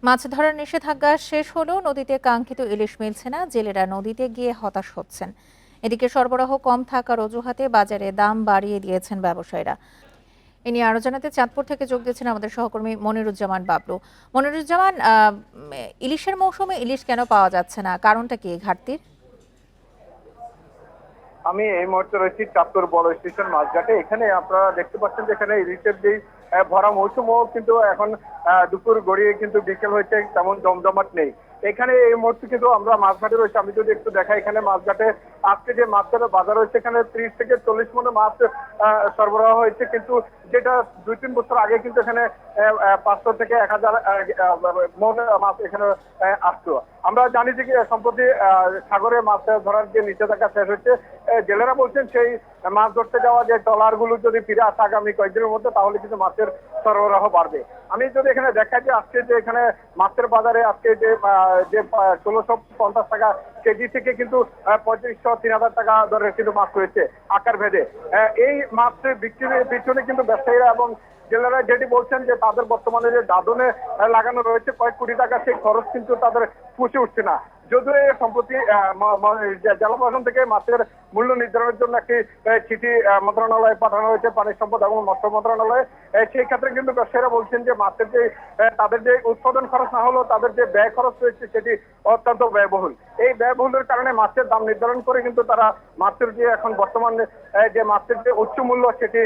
মাছ ধরার নিষেধাজ্ঞা শেষ হলেও নদীতে কাঙ্ক্ষিত ইলিশ মিলছে না, জেলেরা নদীতে গিয়ে হতাশ হচ্ছেন। এদিকে সরবরাহ কম থাকার অজুহাতে বাজারে দাম বাড়িয়ে দিয়েছেন ব্যবসায়ীরা। এ নিয়ে আরো জানাতে চাঁদপুর থেকে যোগ দিয়েছেন আমাদের সহকর্মী মনিরুজ্জামান বাবলু। মনিরুজ্জামান, ইলিশের মৌসুমে ইলিশ কেন পাওয়া যাচ্ছে না, কারণটা কি ঘাটতির? আমি এই মুহূর্তে রয়েছি চাঁদপুর বড় স্টেশন মাছঘাটে। এখানে আপনারা দেখতে পাচ্ছেন যে এখানে ইলিশের যে ভরা মৌসুমও কিন্তু এখন দুপুর গড়িয়ে কিন্তু বিকেল হয়েছে, তেমন জমজমাট নেই এখানে এই মুহূর্তে। কিন্তু আমরা মাছঘাটে রয়েছে, আমি যদি একটু দেখাই এখানে মাছঘাটে আজকে যে মাছের বাজার রয়েছে এখানে 30 থেকে 40 মনে মাছ সরবরাহ হয়েছে, কিন্তু যেটা 2-3 বছর আগে কিন্তু এখানে 500 থেকে 1000 মন মাছ এখানে আসতো। আমরা জানি যে সম্প্রতি সাগরে মাছ ধরার যে নিষেধাজ্ঞা শেষ হচ্ছে, জেলেরা বলছেন সেই মাছ ধরতে যাওয়া যে ট্রলার গুলো যদি ফিরে আসে আগামী কয়েকদিনের মধ্যে, তাহলে কিন্তু মাছের সরবরাহ বাড়বে। আমি যদি এখানে দেখাই যে আজকে যে এখানে মাছের বাজারে আজকে যে 1650 টাকা কেজি থেকে কিন্তু 2500-3000 টাকা দরে কিন্তু মাছ রয়েছে আকার ভেদে। এই মাছ বিক্রির পিছনে কিন্তু ব্যবসায়ীরা এবং জেলেরা যেটি বলছেন যে তাদের বর্তমানে যে দাদনে লাগানো রয়েছে কয়েক কোটি টাকা, সেই খরচ কিন্তু তাদের পুষে উঠছে না। যদিও সম্প্রতি জেলা প্রশাসন থেকে মাছের মূল্য নির্ধারণের জন্য একটি চিঠি মন্ত্রণালয়ে পাঠানো হয়েছে, পানি সম্পদ এবং মৎস্য মন্ত্রণালয়ে। সেই ক্ষেত্রে কিন্তু ব্যবসায়ীরা বলছেন যে মাছের যে তাদের যে উৎপাদন খরচ না হলেও তাদের যে ব্যয় খরচ রয়েছে সেটি অত্যন্ত ব্যয়বহুল। এই ব্যয়বহুলের কারণে মাছের দাম নির্ধারণ করে কিন্তু তারা মাছের যে এখন বর্তমানে যে মাছের যে উচ্চ মূল্য সেটি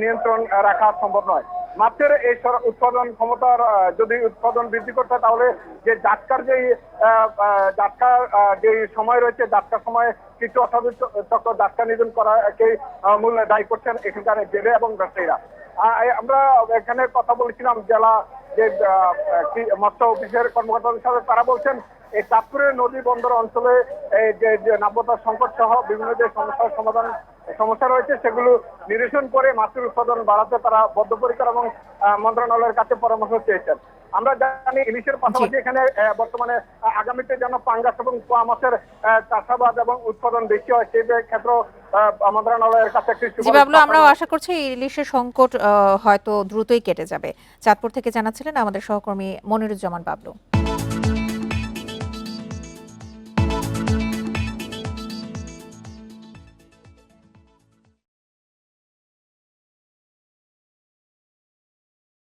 নিয়ন্ত্রণ রাখা সম্ভব নয়। মাছের এই উৎপাদন ক্ষমতার যদি উৎপাদন বৃদ্ধি করতে হয়, তাহলে যে জাটকার যে সময় রয়েছে, জাটকার সময় কিছু অসাধু চক্র জাটকা নিধন করাকে মূল দায়ী করছেন এখানকার জেলে এবং ব্যবসায়ীরা। আমরা এখানে কথা বলেছিলাম জেলা যে মৎস্য অফিসের কর্মকর্তাদের সাথে, তারা বলছেন এই চাঁদপুরের নদী বন্দর অঞ্চলে যে নাব্যতা সংকট সহ বিভিন্ন যে সমস্যা রয়েছে সেগুলো নিরসন করে মাছের উৎপাদন বাড়াতে তারা বদ্ধপরিকর এবং মন্ত্রণালয়ের কাছে পরামর্শ চেয়েছেন। আমরা জানি ইলিশের পাশাপাশি এখানে বর্তমানে আগামীতে যেন পাঙ্গাস এবং পোয়া মাছের চাষাবাদ এবং উৎপাদন বেশি হয়, সেই ক্ষেত্রে মন্ত্রণালয়ের কাছে একটি বাবলু, আমরাও আশা করছি ইলিশের সংকট হয়তো দ্রুতই কেটে যাবে। চাঁদপুর থেকে জানাচ্ছিলেন আমাদের সহকর্মী মনিরুজ্জামান বাবলু।